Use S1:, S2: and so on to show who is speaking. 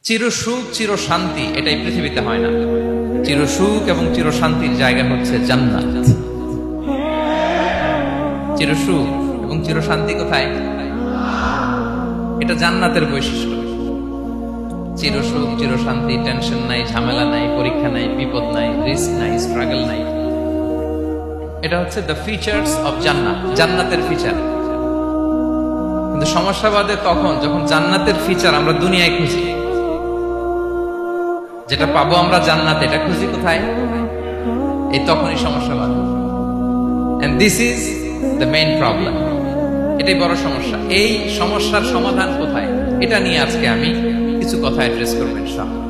S1: চিরসুখ চির শান্তি এটাই পৃথিবীতে হয় না। চিরসুখ এবং চির শান্তির জায়গা হচ্ছে জান্নাত। চিরসুখ এবং চির শান্তি কোথায়? এটা জান্নাতের বৈশিষ্ট্য। চিরসুখ চির শান্তি, টেনশন নাই, ঝামেলা নাই, পরীক্ষা নাই, বিপদ নাই, রিস্ক নাই, স্ট্রাগল নাই। এটা হচ্ছে দ্য ফিচার্স অফ জান্নাত, জান্নাতের ফিচার। কিন্তু সমস্যা বাদে তখন যখন জান্নাতের ফিচার আমরা দুনিয়ায় খুঁজি। যেটা পাবো আমরা জান্নাতে, এটা খুঁজি কোথায়? এই তখনই সমস্যা বাধে। And this is the main problem. এটাই বড় সমস্যা। এই সমস্যার সমাধান কোথায়? এটা নিয়ে আজকে আমি কিছু কথা অ্যাড্রেস করবো ইনশাআল্লাহ।